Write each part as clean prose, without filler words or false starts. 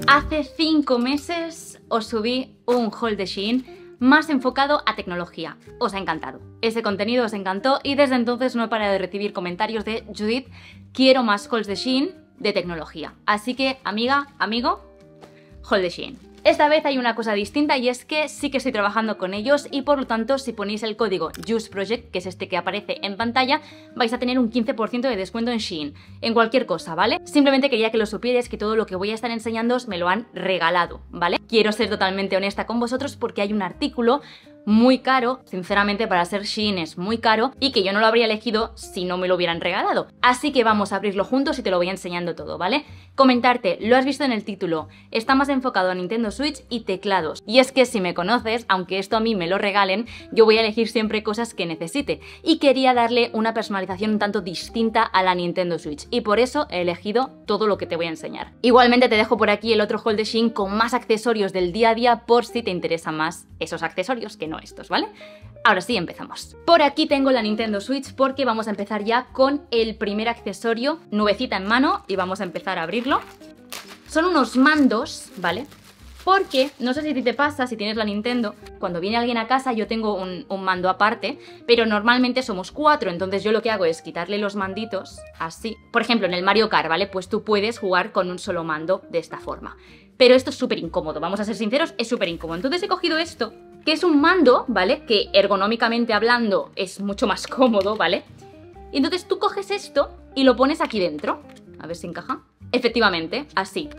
Hace 5 meses os subí un haul de Shein más enfocado a tecnología. Os ha encantado. Ese contenido os encantó y desde entonces no he parado de recibir comentarios de Judith, quiero más hauls de Shein de tecnología. Así que, amiga, amigo, haul de Shein. Esta vez hay una cosa distinta y es que sí que estoy trabajando con ellos y por lo tanto si ponéis el código JUICEPROJECT, que es este que aparece en pantalla, vais a tener un 15% de descuento en Shein, en cualquier cosa, ¿vale? Simplemente quería que lo supierais, que todo lo que voy a estar enseñándoos me lo han regalado, ¿vale? Quiero ser totalmente honesta con vosotros porque hay un artículo muy caro, sinceramente para ser Shein es muy caro y que yo no lo habría elegido si no me lo hubieran regalado. Así que vamos a abrirlo juntos y te lo voy enseñando todo, ¿vale? Comentarte, lo has visto en el título, está más enfocado a Nintendo Switch y teclados. Y es que si me conoces, aunque esto a mí me lo regalen, yo voy a elegir siempre cosas que necesite. Y quería darle una personalización un tanto distinta a la Nintendo Switch. Y por eso he elegido todo lo que te voy a enseñar. Igualmente te dejo por aquí el otro haul de Shein con más accesorios del día a día por si te interesan más esos accesorios que no estos, ¿vale? Ahora sí, empezamos. Por aquí tengo la Nintendo Switch porque vamos a empezar ya con el primer accesorio, nuevecita en mano, y vamos a empezar a abrirlo. Son unos mandos, ¿vale? Porque, no sé si te pasa, si tienes la Nintendo, cuando viene alguien a casa yo tengo un mando aparte, pero normalmente somos 4, entonces yo lo que hago es quitarle los manditos, así. Por ejemplo, en el Mario Kart, ¿vale? Pues tú puedes jugar con un solo mando de esta forma. Pero esto es súper incómodo, vamos a ser sinceros, es súper incómodo. Entonces he cogido esto, que es un mando, ¿vale? Que ergonómicamente hablando es mucho más cómodo, ¿vale? Y entonces tú coges esto y lo pones aquí dentro. A ver si encaja. Efectivamente, así.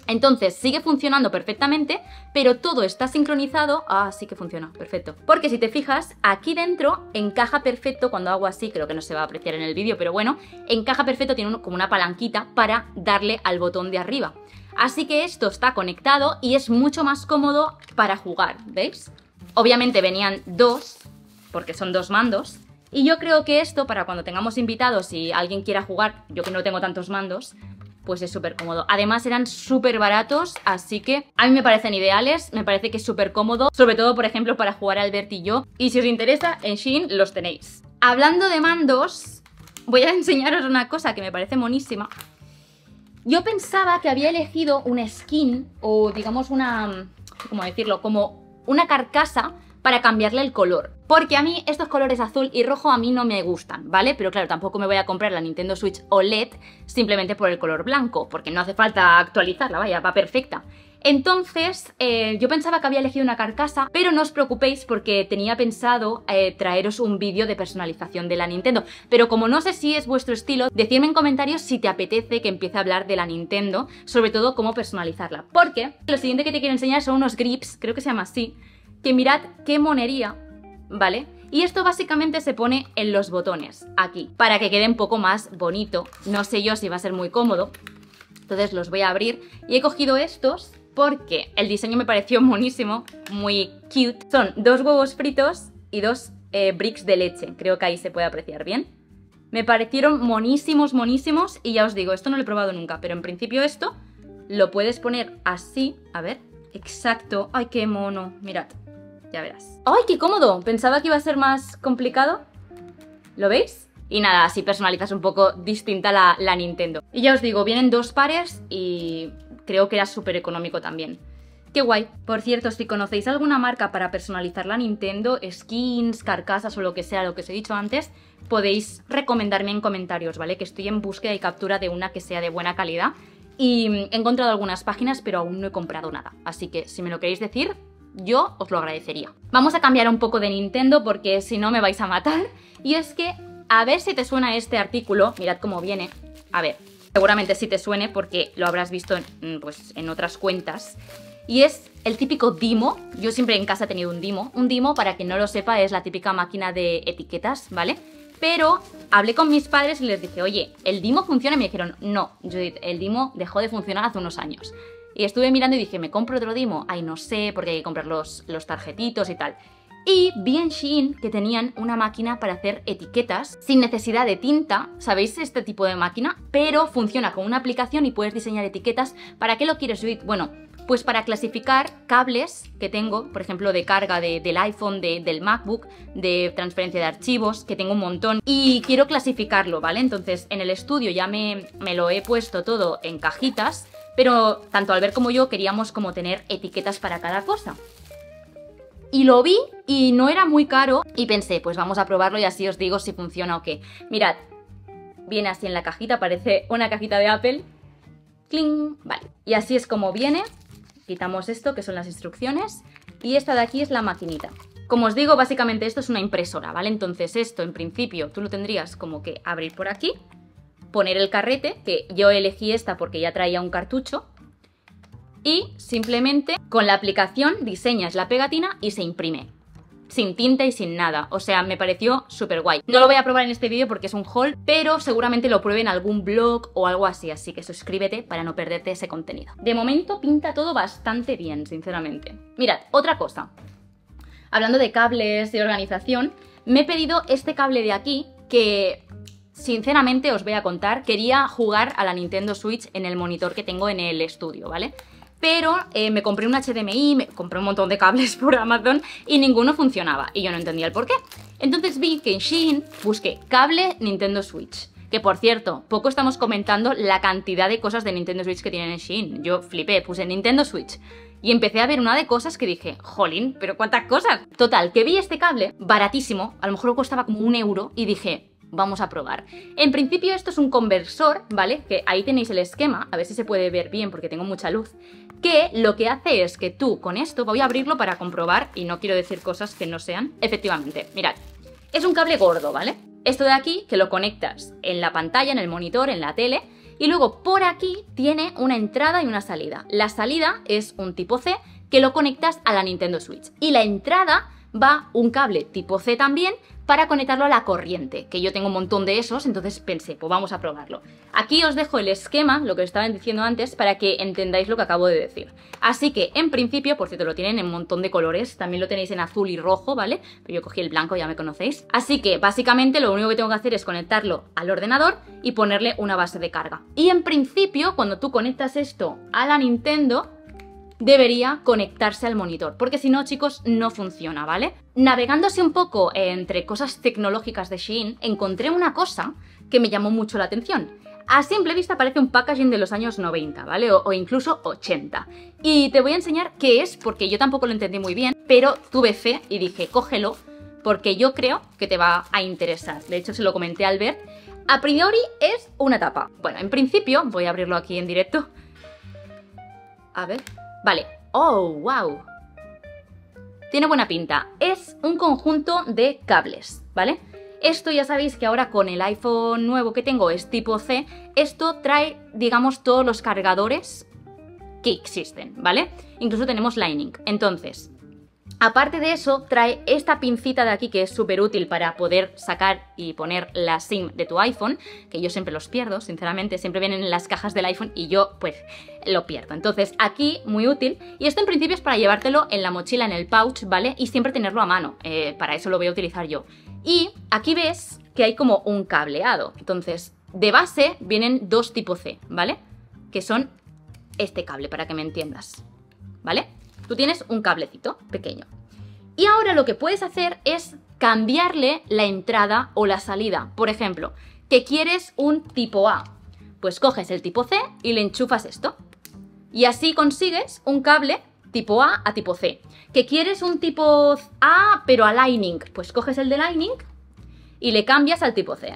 Entonces sigue funcionando perfectamente, pero todo está sincronizado. Ah, sí que funciona, perfecto. Porque si te fijas, aquí dentro encaja perfecto. Cuando hago así, creo que no se va a apreciar en el vídeo, pero bueno, encaja perfecto, tiene como una palanquita para darle al botón de arriba. Así que esto está conectado y es mucho más cómodo para jugar, ¿veis? Obviamente venían dos, porque son dos mandos. Y yo creo que esto, para cuando tengamos invitados y alguien quiera jugar, yo que no tengo tantos mandos, pues es súper cómodo. Además eran súper baratos, así que a mí me parecen ideales, me parece que es súper cómodo, sobre todo, por ejemplo, para jugar Albert y yo. Y si os interesa, en Shein los tenéis. Hablando de mandos, voy a enseñaros una cosa que me parece monísima. Yo pensaba que había elegido una skin, o digamos una, ¿cómo decirlo? Como una carcasa para cambiarle el color. Porque a mí estos colores azul y rojo a mí no me gustan, ¿vale? Pero claro, tampoco me voy a comprar la Nintendo Switch OLED simplemente por el color blanco, porque no hace falta actualizarla, vaya, va perfecta. Entonces, yo pensaba que había elegido una carcasa, pero no os preocupéis porque tenía pensado traeros un vídeo de personalización de la Nintendo. Pero como no sé si es vuestro estilo, decidme en comentarios si te apetece que empiece a hablar de la Nintendo, sobre todo cómo personalizarla. Porque lo siguiente que te quiero enseñar son unos grips, creo que se llama así, que mirad qué monería, ¿vale? Y esto básicamente se pone en los botones, aquí, para que quede un poco más bonito. No sé yo si va a ser muy cómodo, entonces los voy a abrir. Y he cogido estos porque el diseño me pareció monísimo, muy cute. Son 2 huevos fritos y 2 bricks de leche, creo que ahí se puede apreciar bien. Me parecieron monísimos, monísimos, y ya os digo, esto no lo he probado nunca, pero en principio esto lo puedes poner así, a ver, exacto. Ay, qué mono, mirad. Ya verás. ¡Ay, qué cómodo! Pensaba que iba a ser más complicado. ¿Lo veis? Y nada, así personalizas un poco distinta la Nintendo. Y ya os digo, vienen 2 pares y creo que era súper económico también. ¡Qué guay! Por cierto, si conocéis alguna marca para personalizar la Nintendo, skins, carcasas o lo que sea, lo que os he dicho antes, podéis recomendarme en comentarios, ¿vale? Que estoy en búsqueda y captura de una que sea de buena calidad. Y he encontrado algunas páginas, pero aún no he comprado nada. Así que si me lo queréis decir, yo os lo agradecería. Vamos a cambiar un poco de Nintendo porque si no me vais a matar. Y es que, a ver si te suena este artículo. Mirad cómo viene. A ver, seguramente sí te suene porque lo habrás visto pues, en otras cuentas. Y es el típico Dymo. Yo siempre en casa he tenido un Dymo. Un Dymo, para quien no lo sepa, es la típica máquina de etiquetas, ¿vale? Pero hablé con mis padres y les dije, oye, ¿el Dymo funciona? Y me dijeron, no, Judith, el Dymo dejó de funcionar hace unos años. Y estuve mirando y dije, ¿me compro otro Dymo? Ay, no sé, porque hay que comprar los tarjetitos y tal. Y vi en Shein que tenían una máquina para hacer etiquetas sin necesidad de tinta. ¿Sabéis este tipo de máquina? Pero funciona con una aplicación y puedes diseñar etiquetas. ¿Para qué lo quieres, Judith? Bueno, pues para clasificar cables que tengo, por ejemplo, de carga del iPhone, del MacBook, de transferencia de archivos, que tengo un montón. Y quiero clasificarlo, ¿vale? Entonces, en el estudio ya me lo he puesto todo en cajitas, pero tanto Albert como yo queríamos como tener etiquetas para cada cosa. Y lo vi y no era muy caro y pensé, pues vamos a probarlo y así os digo si funciona o qué. Mirad, viene así en la cajita, parece una cajita de Apple. ¡Cling! Vale, y así es como viene. Quitamos esto, que son las instrucciones, y esta de aquí es la maquinita. Como os digo, básicamente esto es una impresora, ¿vale? Entonces esto, en principio, tú lo tendrías como que abrir por aquí, poner el carrete, que yo elegí esta porque ya traía un cartucho, y simplemente con la aplicación diseñas la pegatina y se imprime. Sin tinta y sin nada, o sea, me pareció súper guay. No lo voy a probar en este vídeo porque es un haul, pero seguramente lo pruebe en algún blog o algo así que suscríbete para no perderte ese contenido. De momento pinta todo bastante bien, sinceramente. Mirad, otra cosa. Hablando de cables de organización, me he pedido este cable de aquí que, sinceramente, os voy a contar, quería jugar a la Nintendo Switch en el monitor que tengo en el estudio, ¿vale? Pero me compré un HDMI, me compré un montón de cables por Amazon y ninguno funcionaba y yo no entendía el por qué. Entonces vi que en Shein busqué cable Nintendo Switch, que por cierto, poco estamos comentando la cantidad de cosas de Nintendo Switch que tienen en Shein. Yo flipé, puse Nintendo Switch y empecé a ver una de cosas que dije, jolín, pero ¿cuántas cosas? Total, que vi este cable baratísimo, a lo mejor costaba como 1 euro y dije, vamos a probar. En principio esto es un conversor, ¿vale? Que ahí tenéis el esquema, a ver si se puede ver bien porque tengo mucha luz, que lo que hace es que tú con esto, voy a abrirlo para comprobar y no quiero decir cosas que no sean, efectivamente, mirad, es un cable gordo, ¿vale? Esto de aquí que lo conectas en la pantalla, en el monitor, en la tele, y luego por aquí tiene una entrada y una salida. La salida es un tipo C que lo conectas a la Nintendo Switch y la entrada va un cable tipo C también para conectarlo a la corriente, que yo tengo un montón de esos, entonces pensé, pues vamos a probarlo. Aquí os dejo el esquema, lo que os estaba diciendo antes, para que entendáis lo que acabo de decir. Así que, en principio, por cierto, lo tienen en un montón de colores, también lo tenéis en azul y rojo, ¿vale? Pero yo cogí el blanco, ya me conocéis. Así que, básicamente, lo único que tengo que hacer es conectarlo al ordenador y ponerle una base de carga. Y, en principio, cuando tú conectas esto a la Nintendo, debería conectarse al monitor, porque si no, chicos, no funciona, ¿vale? Navegándose un poco entre cosas tecnológicas de Shein, encontré una cosa que me llamó mucho la atención. A simple vista parece un packaging de los años 90, ¿vale? O incluso 80. Y te voy a enseñar qué es, porque yo tampoco lo entendí muy bien, pero tuve fe y dije, cógelo, porque yo creo que te va a interesar. De hecho, se lo comenté a Albert. A priori es una tapa. Bueno, en principio, voy a abrirlo aquí en directo. A ver... Vale, oh, wow. Tiene buena pinta. Es un conjunto de cables, ¿vale? Esto ya sabéis que ahora con el iPhone nuevo que tengo es tipo C. Esto trae, digamos, todos los cargadores que existen, ¿vale? Incluso tenemos Lightning. Entonces, aparte de eso, trae esta pincita de aquí que es súper útil para poder sacar y poner la SIM de tu iPhone, que yo siempre los pierdo, sinceramente, siempre vienen en las cajas del iPhone y yo, pues, lo pierdo. Entonces, aquí, muy útil. Y esto en principio es para llevártelo en la mochila, en el pouch, ¿vale? Y siempre tenerlo a mano. Para eso lo voy a utilizar yo. Y aquí ves que hay como un cableado. Entonces, de base vienen dos tipo C, ¿vale? Que son este cable, para que me entiendas, ¿vale? Tú tienes un cablecito pequeño. Y ahora lo que puedes hacer es cambiarle la entrada o la salida. Por ejemplo, que quieres un tipo A. Pues coges el tipo C y le enchufas esto. Y así consigues un cable tipo A a tipo C. Que quieres un tipo A pero a Lightning. Pues coges el de Lightning y le cambias al tipo C.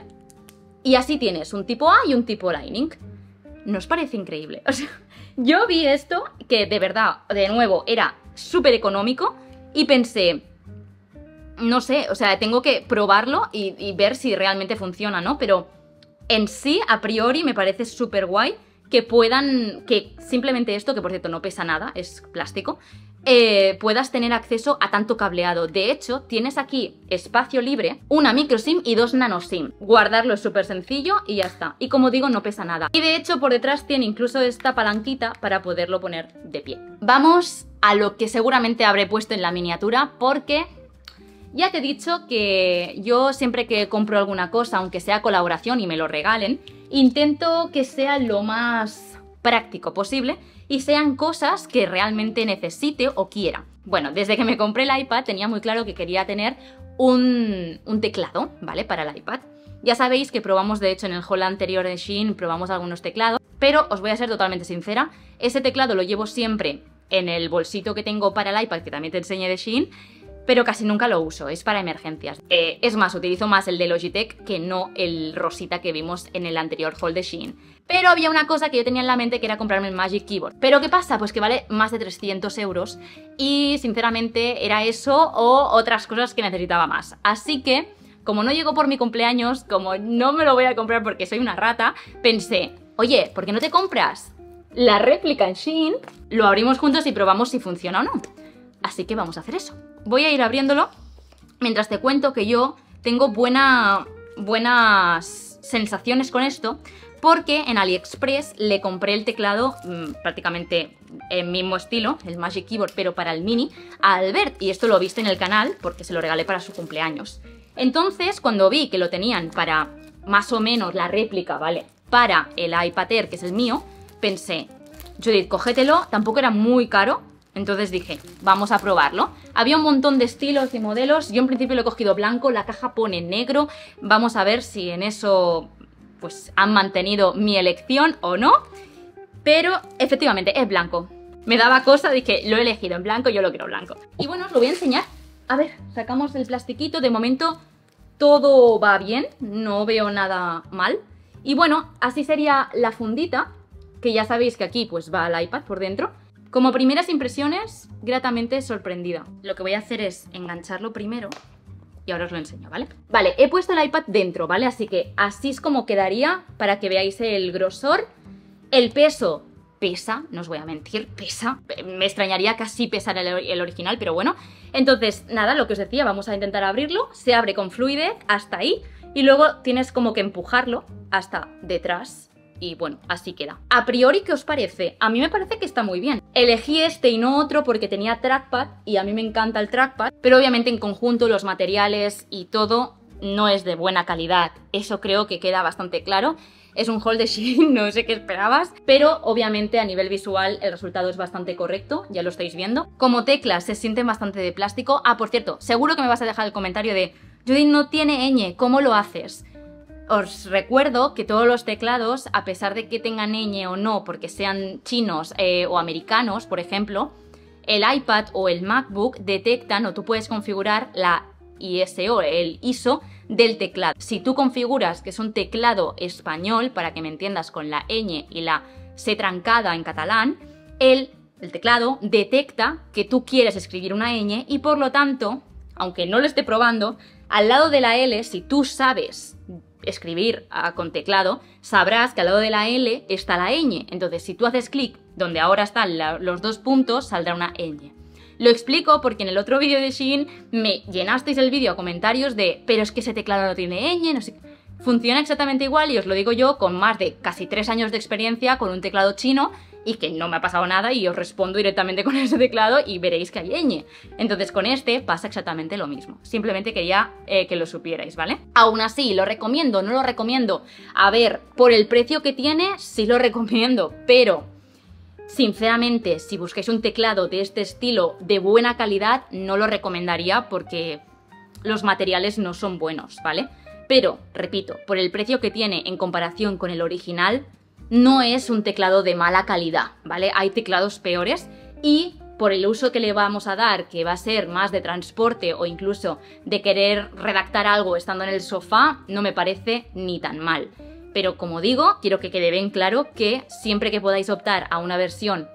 Y así tienes un tipo A y un tipo Lightning. ¿No os parece increíble? O sea, yo vi esto, que de verdad, de nuevo, era súper económico y pensé, no sé, o sea, tengo que probarlo y ver si realmente funciona, ¿no? Pero en sí, a priori, me parece súper guay que puedan, que simplemente esto, que por cierto no pesa nada, es plástico, puedas tener acceso a tanto cableado. De hecho, tienes aquí espacio libre, una micro SIM y 2 nano SIM. Guardarlo es súper sencillo y ya está. Y como digo, no pesa nada. Y de hecho, por detrás tiene incluso esta palanquita para poderlo poner de pie. Vamos a lo que seguramente habré puesto en la miniatura, porque ya te he dicho que yo siempre que compro alguna cosa, aunque sea colaboración y me lo regalen, intento que sea lo más práctico posible y sean cosas que realmente necesite o quiera. Bueno, desde que me compré el iPad tenía muy claro que quería tener un teclado, ¿vale? Para el iPad. Ya sabéis que probamos, de hecho, en el haul anterior de Shein, probamos algunos teclados, pero os voy a ser totalmente sincera, ese teclado lo llevo siempre en el bolsito que tengo para el iPad, que también te enseñé de Shein, pero casi nunca lo uso, es para emergencias. Es más, utilizo más el de Logitech que no el rosita que vimos en el anterior haul de Shein. Pero había una cosa que yo tenía en la mente que era comprarme el Magic Keyboard. ¿Pero qué pasa? Pues que vale más de 300 euros y sinceramente era eso o otras cosas que necesitaba más. Así que, como no llegó por mi cumpleaños, como no me lo voy a comprar porque soy una rata, pensé, oye, ¿por qué no te compras la réplica en Shein? Lo abrimos juntos y probamos si funciona o no. Así que vamos a hacer eso. Voy a ir abriéndolo mientras te cuento que yo tengo buenas sensaciones con esto porque en AliExpress le compré el teclado prácticamente en mismo estilo, el Magic Keyboard, pero para el mini, a Albert. Y esto lo viste en el canal porque se lo regalé para su cumpleaños. Entonces, cuando vi que lo tenían para más o menos la réplica, ¿vale? Para el iPad Air, que es el mío, pensé, Judith, cógetelo, tampoco era muy caro. Entonces dije, vamos a probarlo. Había un montón de estilos y modelos. Yo en principio lo he cogido blanco, la caja pone negro. Vamos a ver si en eso pues han mantenido mi elección o no. Pero efectivamente es blanco. Me daba cosa, dije, lo he elegido en blanco, yo lo quiero blanco. Y bueno, os lo voy a enseñar. A ver, sacamos el plastiquito. De momento todo va bien, no veo nada mal. Y bueno, así sería la fundita, que ya sabéis que aquí pues va el iPad por dentro. Como primeras impresiones, gratamente sorprendida. Lo que voy a hacer es engancharlo primero y ahora os lo enseño, ¿vale? Vale, he puesto el iPad dentro, ¿vale? Así que así es como quedaría para que veáis el grosor. El peso pesa, no os voy a mentir, pesa. Me extrañaría que así pesara el original, pero bueno. Entonces, nada, lo que os decía, vamos a intentar abrirlo. Se abre con fluidez hasta ahí y luego tienes como que empujarlo hasta detrás. Y bueno, así queda. A priori, ¿qué os parece? A mí me parece que está muy bien. Elegí este y no otro porque tenía trackpad y a mí me encanta el trackpad, pero obviamente en conjunto los materiales y todo no es de buena calidad. Eso creo que queda bastante claro. Es un haul de Shein, no sé qué esperabas, pero obviamente a nivel visual el resultado es bastante correcto, ya lo estáis viendo. Como teclas se sienten bastante de plástico. Ah, por cierto, seguro que me vas a dejar el comentario de Judith, no tiene ñ, ¿cómo lo haces? Os recuerdo que todos los teclados, a pesar de que tengan ñ o no, porque sean chinos o americanos, por ejemplo, el iPad o el MacBook detectan o tú puedes configurar la ISO, el ISO del teclado. Si tú configuras que es un teclado español, para que me entiendas con la ñ y la C trancada en catalán, el teclado detecta que tú quieres escribir una ñ y por lo tanto, aunque no lo esté probando, al lado de la L, si tú sabes escribir con teclado, sabrás que al lado de la L está la ñ. Entonces, si tú haces clic donde ahora están los dos puntos, saldrá una ñ. Lo explico porque en el otro vídeo de Shein me llenasteis el vídeo a comentarios de pero es que ese teclado no tiene ñ, no sé. Funciona exactamente igual y os lo digo yo con más de casi 3 años de experiencia con un teclado chino y que no me ha pasado nada y os respondo directamente con ese teclado y veréis que hay ñ. Entonces con este pasa exactamente lo mismo. Simplemente quería que lo supierais, ¿vale? Aún así, ¿lo recomiendo? ¿No lo recomiendo? A ver, por el precio que tiene, sí lo recomiendo, pero sinceramente, si buscáis un teclado de este estilo de buena calidad, no lo recomendaría porque los materiales no son buenos, ¿vale? Pero, repito, por el precio que tiene en comparación con el original, no es un teclado de mala calidad, ¿vale? Hay teclados peores y por el uso que le vamos a dar, que va a ser más de transporte o incluso de querer redactar algo estando en el sofá, no me parece ni tan mal. Pero como digo, quiero que quede bien claro que siempre que podáis optar a una versión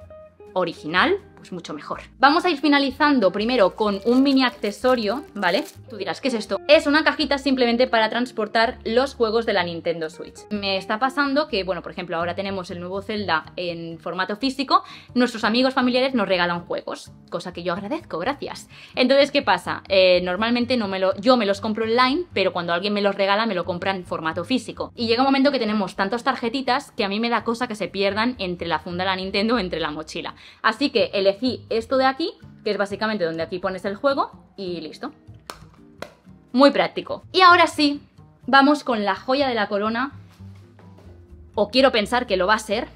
original, pues mucho mejor. Vamos a ir finalizando primero con un mini accesorio, ¿vale? Tú dirás, ¿qué es esto? Es una cajita simplemente para transportar los juegos de la Nintendo Switch. Me está pasando que, bueno, por ejemplo, ahora tenemos el nuevo Zelda en formato físico, nuestros amigos familiares nos regalan juegos, cosa que yo agradezco, gracias. Entonces, ¿qué pasa? Normalmente yo me los compro online, pero cuando alguien me los regala me lo compran en formato físico. Y llega un momento que tenemos tantas tarjetitas que a mí me da cosa que se pierdan entre la funda de la Nintendo o entre la mochila. Así que elegí esto de aquí, que es básicamente donde aquí pones el juego y listo. Muy práctico. Y ahora sí, vamos con la joya de la corona, o quiero pensar que lo va a ser,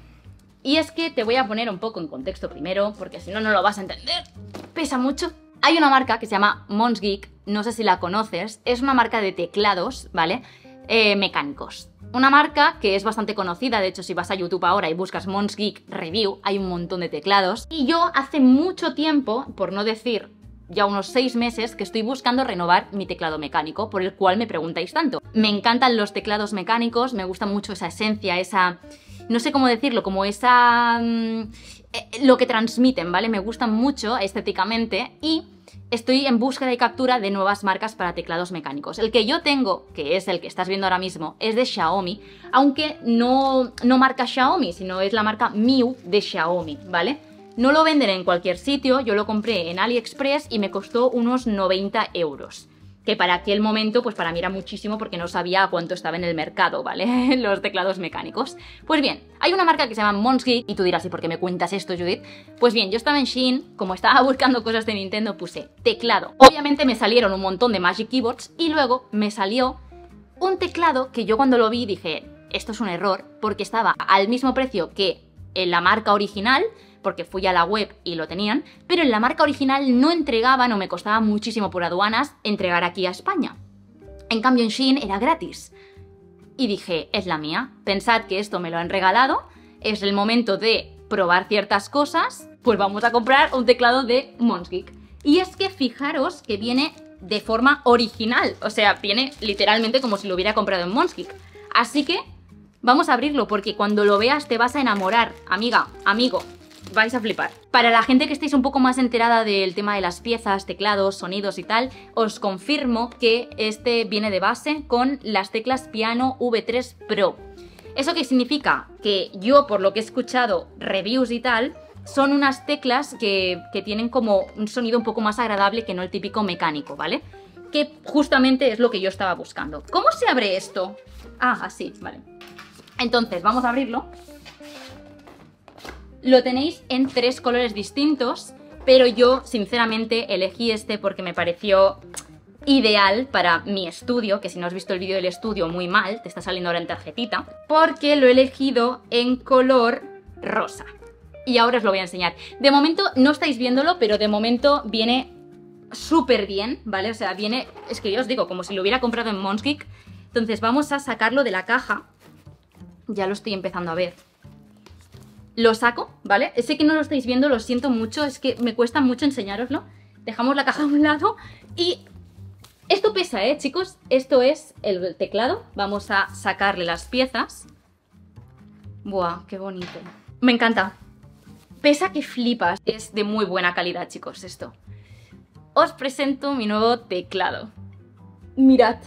y es que te voy a poner un poco en contexto primero, porque si no, no lo vas a entender. Pesa mucho. Hay una marca que se llama Mons Geek, no sé si la conoces, es una marca de teclados, ¿vale? mecánicos. Una marca que es bastante conocida, de hecho si vas a YouTube ahora y buscas Mons Geek Review, hay un montón de teclados. Y yo hace mucho tiempo, por no decir ya unos 6 meses, que estoy buscando renovar mi teclado mecánico, por el cual me preguntáis tanto. Me encantan los teclados mecánicos, me gusta mucho esa esencia, esa... no sé cómo decirlo, como esa... lo que transmiten, ¿vale? Me gustan mucho estéticamente y estoy en búsqueda y captura de nuevas marcas para teclados mecánicos. El que yo tengo, que es el que estás viendo ahora mismo, es de Xiaomi, aunque no marca Xiaomi, sino es la marca Miu de Xiaomi, ¿vale? No lo venden en cualquier sitio, yo lo compré en AliExpress y me costó unos 90 euros. Que para aquel momento, pues para mí era muchísimo porque no sabía a cuánto estaba en el mercado, ¿vale? Los teclados mecánicos. Pues bien, hay una marca que se llama Mons Geek, y tú dirás, ¿y por qué me cuentas esto, Judith? Pues bien, yo estaba en Shein, como estaba buscando cosas de Nintendo, puse teclado. Obviamente me salieron un montón de Magic Keyboards y luego me salió un teclado que yo cuando lo vi dije, esto es un error, porque estaba al mismo precio que en la marca original, porque fui a la web y lo tenían, pero en la marca original no entregaban o me costaba muchísimo por aduanas entregar aquí a España. En cambio en Shein era gratis. Y dije, es la mía, pensad que esto me lo han regalado, es el momento de probar ciertas cosas, pues vamos a comprar un teclado de Mons Geek. Y es que fijaros que viene de forma original, o sea, viene literalmente como si lo hubiera comprado en Mons Geek. Así que vamos a abrirlo porque cuando lo veas te vas a enamorar, amiga, amigo. Vais a flipar. Para la gente que estéis un poco más enterada del tema de las piezas, teclados, sonidos y tal, os confirmo que este viene de base con las teclas Piano V3 Pro. ¿Eso qué significa? Que yo, por lo que he escuchado reviews y tal, son unas teclas que tienen como un sonido un poco más agradable que no el típico mecánico, ¿vale? Que justamente es lo que yo estaba buscando. ¿Cómo se abre esto? Ah, así, vale. Entonces, vamos a abrirlo. Lo tenéis en 3 colores distintos, pero yo sinceramente elegí este porque me pareció ideal para mi estudio, que si no has visto el vídeo del estudio muy mal, te está saliendo ahora en tarjetita, porque lo he elegido en color rosa. Y ahora os lo voy a enseñar. De momento no estáis viéndolo, pero de momento viene súper bien, ¿vale? O sea, viene, es que yo os digo, como si lo hubiera comprado en Mons Geek. Entonces vamos a sacarlo de la caja. Ya lo estoy empezando a ver. Lo saco, ¿vale? Sé que no lo estáis viendo, lo siento mucho, es que me cuesta mucho enseñároslo. Dejamos la caja a un lado y... esto pesa, chicos? Esto es el teclado. Vamos a sacarle las piezas. Buah, qué bonito. Me encanta. Pesa que flipas. Es de muy buena calidad, chicos, esto. Os presento mi nuevo teclado. Mirad.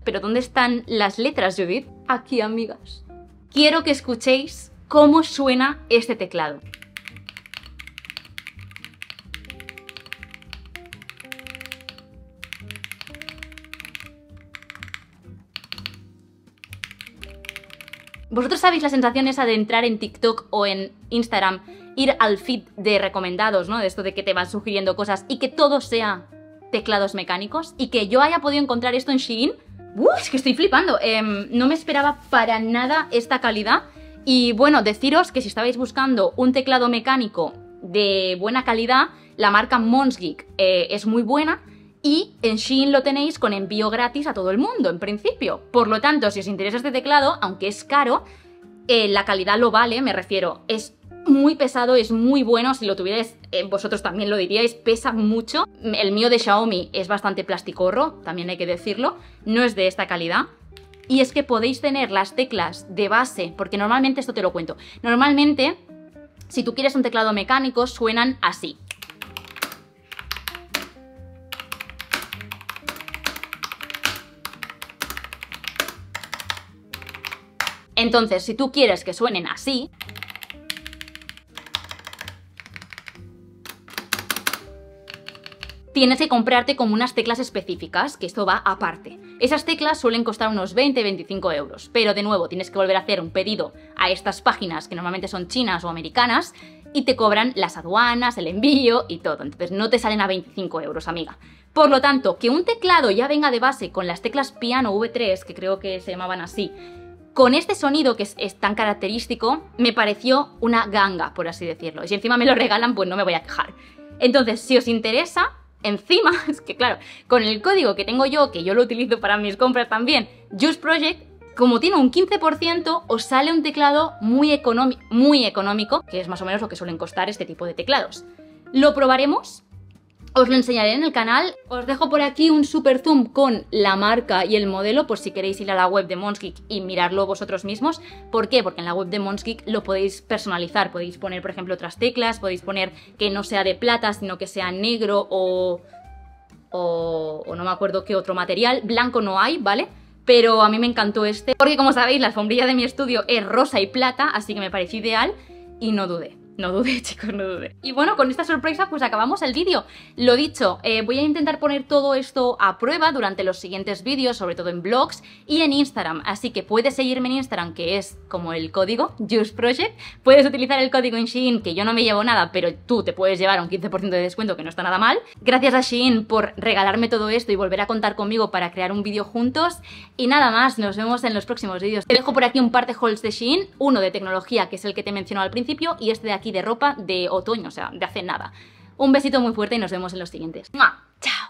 ¿Pero dónde están las letras, Judith? Aquí, amigas. Quiero que escuchéis cómo suena este teclado. ¿Vosotros sabéis la sensación esa de entrar en TikTok o en Instagram, ir al feed de recomendados, ¿no? De esto de que te van sugiriendo cosas y que todo sea teclados mecánicos? Y que yo haya podido encontrar esto en Shein. Es que estoy flipando. No me esperaba para nada esta calidad. Y bueno, deciros que si estabais buscando un teclado mecánico de buena calidad, la marca Mons Geek es muy buena y en Shein lo tenéis con envío gratis a todo el mundo, en principio. Por lo tanto, si os interesa este teclado, aunque es caro, la calidad lo vale, me refiero, es muy pesado, es muy bueno, si lo tuvierais, vosotros también lo diríais, pesa mucho. El mío de Xiaomi es bastante plasticorro, también hay que decirlo, no es de esta calidad. Y es que podéis tener las teclas de base, porque normalmente, esto te lo cuento, normalmente, si tú quieres un teclado mecánico, suenan así. Entonces, si tú quieres que suenen así, tienes que comprarte como unas teclas específicas, que esto va aparte. Esas teclas suelen costar unos 20-25 euros, pero de nuevo tienes que volver a hacer un pedido a estas páginas que normalmente son chinas o americanas y te cobran las aduanas, el envío y todo, entonces no te salen a 25 euros, amiga. Por lo tanto, que un teclado ya venga de base con las teclas Piano V3, que creo que se llamaban así, con este sonido que es tan característico, me pareció una ganga, por así decirlo. Y si encima me lo regalan, pues no me voy a quejar. Entonces, si os interesa, encima, es que claro, con el código que tengo yo, que yo lo utilizo para mis compras también, Juice Project, como tiene un 15%, os sale un teclado muy económico, que es más o menos lo que suelen costar este tipo de teclados. Lo probaremos, os lo enseñaré en el canal, os dejo por aquí un super zoom con la marca y el modelo por si queréis ir a la web de Monsgeek y mirarlo vosotros mismos. ¿Por qué? Porque en la web de Monsgeek lo podéis personalizar, podéis poner por ejemplo otras teclas, podéis poner que no sea de plata sino que sea negro o no me acuerdo qué otro material, blanco no hay, ¿vale? Pero a mí me encantó este, porque como sabéis la alfombrilla de mi estudio es rosa y plata, así que me pareció ideal y no dudé. No dudé, chicos, no dudé. Y bueno, con esta sorpresa pues acabamos el vídeo. Lo dicho, voy a intentar poner todo esto a prueba durante los siguientes vídeos, sobre todo en blogs y en Instagram. Así que puedes seguirme en Instagram, que es como el código, Juice Project. Puedes utilizar el código en Shein, que yo no me llevo nada, pero tú te puedes llevar un 15% de descuento, que no está nada mal. Gracias a Shein por regalarme todo esto y volver a contar conmigo para crear un vídeo juntos. Y nada más, nos vemos en los próximos vídeos. Te dejo por aquí un par de hauls de Shein, uno de tecnología, que es el que te he mencionado al principio, y este de aquí de ropa de otoño, o sea, de hace nada. Un besito muy fuerte y nos vemos en los siguientes. ¡Mua! ¡Chao!